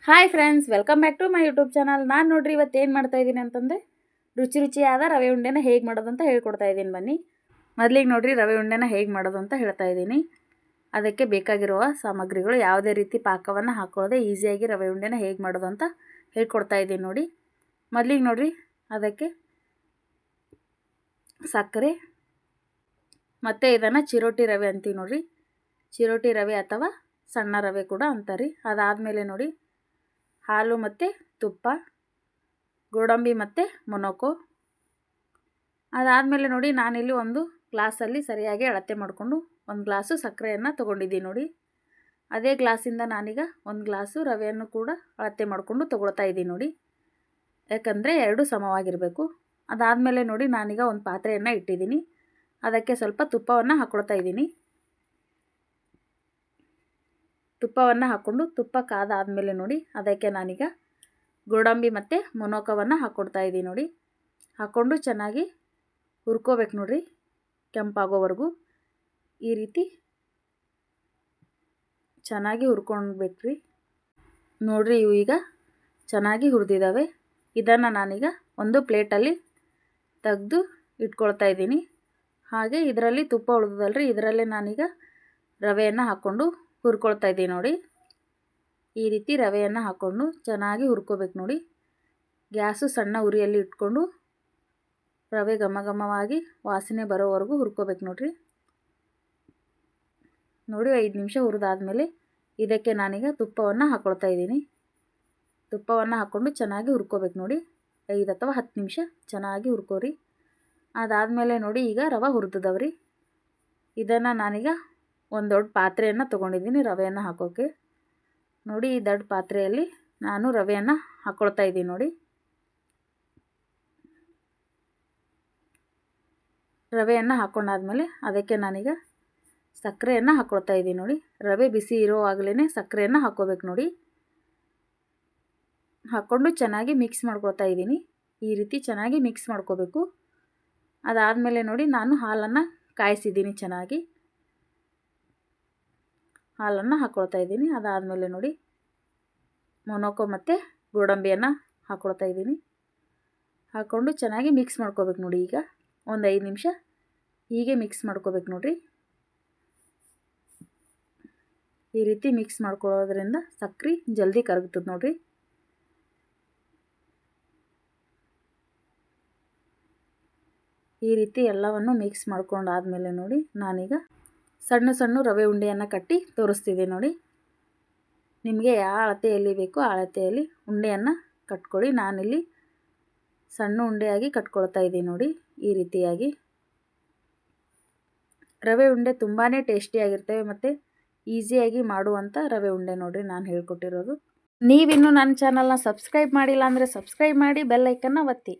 Hi friends, welcome back to my YouTube channel. ನಾನು ನೋಡ್ರಿ ಇವತ್ತು ಏನು ಮಾಡ್ತಾ ಇದ್ದೀನಿ ಅಂತಂದರೆ ರುಚಿಯಾದ ರವೆ ಉಂಡೆನ ಹೇಗೆ ಮಾಡೋದು ಅಂತ ಹೇಳ್ಕೊಡ್ತಾ ಇದ್ದೀನಿ. ಬನ್ನಿ ಮೊದಲಿಗೆ ನೋಡ್ರಿ ರವೆ ಉಂಡೆನ ಹೇಗೆ ಮಾಡೋದು ಅಂತ ಹೇಳ್ತಾ ಇದ್ದೀನಿ. ಅದಕ್ಕೆ ಬೇಕಾಗಿರುವ ಸಾಮಗ್ರಿಗಳು, ಯಾವುದೇ ರೀತಿ ಪಾಕವನ್ನು ಹಾಕೊಳ್ಳದೆ ಈಸಿಯಾಗಿ ರವೆ ಉಂಡೆನ ಹೇಗೆ ಮಾಡೋದು ಅಂತ ಹೇಳ್ಕೊಡ್ತಾ ಇದ್ದೀನಿ ನೋಡಿ. ಮೊದಲಿಗೆ ನೋಡ್ರಿ ಅದಕ್ಕೆ ಸಕ್ಕರೆ ಮತ್ತು ಇದನ್ನು ಚಿರೋಟಿ ರವೆ ಅಂತೀವಿ ನೋಡ್ರಿ. ಚಿರೋಟಿ ರವೆ ಅಥವಾ ಸಣ್ಣ ರವೆ ಕೂಡ ಅಂತಾರೆ. ಅದಾದಮೇಲೆ ನೋಡಿ ಹಾಲು ಮತ್ತು ತುಪ್ಪ, ಗೋಡಂಬಿ ಮತ್ತು ಮೊನೊಕೊ. ಅದಾದಮೇಲೆ ನೋಡಿ ನಾನಿಲ್ಲಿ ಒಂದು ಗ್ಲಾಸಲ್ಲಿ ಸರಿಯಾಗಿ ಅಳತೆ ಮಾಡಿಕೊಂಡು ಒಂದು ಗ್ಲಾಸು ಸಕ್ಕರೆಯನ್ನು ತೊಗೊಂಡಿದ್ದೀನಿ ನೋಡಿ. ಅದೇ ಗ್ಲಾಸಿಂದ ನಾನೀಗ ಒಂದು ಗ್ಲಾಸು ರವೆಯನ್ನು ಕೂಡ ಅಳತೆ ಮಾಡಿಕೊಂಡು ತೊಗೊಳ್ತಾ ಇದ್ದೀನಿ ನೋಡಿ, ಯಾಕಂದರೆ ಎರಡು ಸಮವಾಗಿರಬೇಕು. ಅದಾದಮೇಲೆ ನೋಡಿ ನಾನೀಗ ಒಂದು ಪಾತ್ರೆಯನ್ನು ಇಟ್ಟಿದ್ದೀನಿ. ಅದಕ್ಕೆ ಸ್ವಲ್ಪ ತುಪ್ಪವನ್ನು ಹಾಕ್ಕೊಳ್ತಾ ಇದ್ದೀನಿ. ತುಪ್ಪವನ್ನು ಹಾಕ್ಕೊಂಡು ತುಪ್ಪ ಕಾದಾದಮೇಲೆ ನೋಡಿ ಅದಕ್ಕೆ ನಾನೀಗ ಗೋಡಂಬಿ ಮತ್ತು ಮೊನೊಕವನ್ನು ಹಾಕ್ಕೊಡ್ತಾ ಇದ್ದೀನಿ ನೋಡಿ. ಹಾಕ್ಕೊಂಡು ಚೆನ್ನಾಗಿ ಹುರ್ಕೋಬೇಕು ನೋಡಿರಿ, ಕೆಂಪಾಗೋವರೆಗೂ ಈ ರೀತಿ ಚೆನ್ನಾಗಿ ಹುರ್ಕೊಳ್ಬೇಕು ರೀ. ನೋಡಿರಿ ಇವು ಈಗ ಚೆನ್ನಾಗಿ ಹುರಿದಿದ್ದಾವೆ. ಇದನ್ನು ನಾನೀಗ ಒಂದು ಪ್ಲೇಟಲ್ಲಿ ತೆಗೆದು ಇಟ್ಕೊಳ್ತಾ ಇದ್ದೀನಿ. ಹಾಗೆ ಇದರಲ್ಲಿ ತುಪ್ಪ ಉಳಿದಲ್ರಿ, ಇದರಲ್ಲೇ ನಾನೀಗ ರವೆಯನ್ನು ಹಾಕ್ಕೊಂಡು ಹುರ್ಕೊಳ್ತಾ ಇದ್ದೀನಿ ನೋಡಿ. ಈ ರೀತಿ ರವೆಯನ್ನು ಹಾಕ್ಕೊಂಡು ಚೆನ್ನಾಗಿ ಹುರ್ಕೋಬೇಕು ನೋಡಿ. ಗ್ಯಾಸು ಸಣ್ಣ ಉರಿಯಲ್ಲಿ ಇಟ್ಕೊಂಡು ರವೆ ಘಮಘಮವಾಗಿ ವಾಸನೆ ಬರೋವರೆಗೂ ಹುರ್ಕೋಬೇಕು ನೋಡಿರಿ. ನೋಡಿ 5 ನಿಮಿಷ ಹುರಿದಾದ್ಮೇಲೆ ಇದಕ್ಕೆ ನಾನೀಗ ತುಪ್ಪವನ್ನು ಹಾಕ್ಕೊಳ್ತಾ ಇದ್ದೀನಿ. ತುಪ್ಪವನ್ನು ಹಾಕ್ಕೊಂಡು ಚೆನ್ನಾಗಿ ಹುರ್ಕೋಬೇಕು ನೋಡಿ. 5 ಅಥವಾ 10 ನಿಮಿಷ ಚೆನ್ನಾಗಿ ಹುರ್ಕೋರಿ. ಅದಾದಮೇಲೆ ನೋಡಿ ಈಗ ರವೆ ಹುರಿದದವ್ರಿ. ಇದನ್ನು ನಾನೀಗ ಒಂದು ದೊಡ್ಡ ಪಾತ್ರೆಯನ್ನು ತೊಗೊಂಡಿದ್ದೀನಿ ರವೆಯನ್ನು ಹಾಕೋಕ್ಕೆ. ನೋಡಿ ಈ ದೊಡ್ಡ ಪಾತ್ರೆಯಲ್ಲಿ ನಾನು ರವೆಯನ್ನು ಹಾಕ್ಕೊಳ್ತಾ ಇದ್ದೀನಿ ನೋಡಿ. ರವೆಯನ್ನು ಹಾಕ್ಕೊಂಡಾದ್ಮೇಲೆ ಅದಕ್ಕೆ ನಾನೀಗ ಸಕ್ಕರೆಯನ್ನು ಹಾಕ್ಕೊಳ್ತಾ ಇದ್ದೀನಿ ನೋಡಿ. ರವೆ ಬಿಸಿ ಇರೋವಾಗಲೇ ಸಕ್ಕರೆಯನ್ನು ಹಾಕ್ಕೋಬೇಕು ನೋಡಿ. ಹಾಕ್ಕೊಂಡು ಚೆನ್ನಾಗಿ ಮಿಕ್ಸ್ ಮಾಡ್ಕೊಳ್ತಾ ಇದ್ದೀನಿ. ಈ ರೀತಿ ಚೆನ್ನಾಗಿ ಮಿಕ್ಸ್ ಮಾಡ್ಕೋಬೇಕು. ಅದಾದಮೇಲೆ ನೋಡಿ ನಾನು ಹಾಲನ್ನು ಕಾಯಿಸಿದ್ದೀನಿ. ಚೆನ್ನಾಗಿ ಹಾಲನ್ನು ಹಾಕ್ಕೊಳ್ತಾ ಇದ್ದೀನಿ. ಅದಾದಮೇಲೆ ನೋಡಿ ಮೊನೊಕೊ ಮತ್ತು ಗೋಡಂಬಿಯನ್ನು ಹಾಕ್ಕೊಳ್ತಾ ಇದ್ದೀನಿ. ಹಾಕ್ಕೊಂಡು ಚೆನ್ನಾಗಿ ಮಿಕ್ಸ್ ಮಾಡ್ಕೋಬೇಕು ನೋಡಿ. ಈಗ ಒಂದು 5 ನಿಮಿಷ ಹೀಗೆ ಮಿಕ್ಸ್ ಮಾಡ್ಕೋಬೇಕು ನೋಡಿರಿ. ಈ ರೀತಿ ಮಿಕ್ಸ್ ಮಾಡ್ಕೊಳ್ಳೋದ್ರಿಂದ ಸಕ್ಕರೆ ಜಲ್ದಿ ಕರಗ್ತದೆ ನೋಡಿರಿ. ಈ ರೀತಿ ಎಲ್ಲವನ್ನು ಮಿಕ್ಸ್ ಮಾಡ್ಕೊಂಡಾದಮೇಲೆ ನೋಡಿ ನಾನೀಗ ಸಣ್ಣ ಸಣ್ಣ ರವೆ ಉಂಡೆಯನ್ನು ಕಟ್ಟಿ ತೋರಿಸ್ತಿದ್ದೆ ನೋಡಿ. ನಿಮಗೆ ಯಾವ ಅಳತೆಯಲ್ಲಿ ಬೇಕೋ ಆ ಅಳತೆಯಲ್ಲಿ ಉಂಡೆಯನ್ನು ಕಟ್ಕೊಳ್ಳಿ. ನಾನಿಲ್ಲಿ ಸಣ್ಣ ಉಂಡೆಯಾಗಿ ಕಟ್ಕೊಳ್ತಾ ಇದ್ದೀನಿ ನೋಡಿ. ಈ ರೀತಿಯಾಗಿ ರವೆ ಉಂಡೆ ತುಂಬಾ ಟೇಸ್ಟಿಯಾಗಿರ್ತವೆ ಮತ್ತು ಈಸಿಯಾಗಿ ಮಾಡುವಂಥ ರವೆ ಉಂಡೆ ನೋಡಿರಿ ನಾನು ಹೇಳ್ಕೊಟ್ಟಿರೋದು. ನೀವಿನ್ನೂ ನನ್ನ ಚಾನಲ್ನ ಸಬ್ಸ್ಕ್ರೈಬ್ ಮಾಡಿಲ್ಲ ಅಂದರೆ ಸಬ್ಸ್ಕ್ರೈಬ್ ಮಾಡಿ, ಬೆಲ್ ಐಕನ್ನ ಒತ್ತಿ.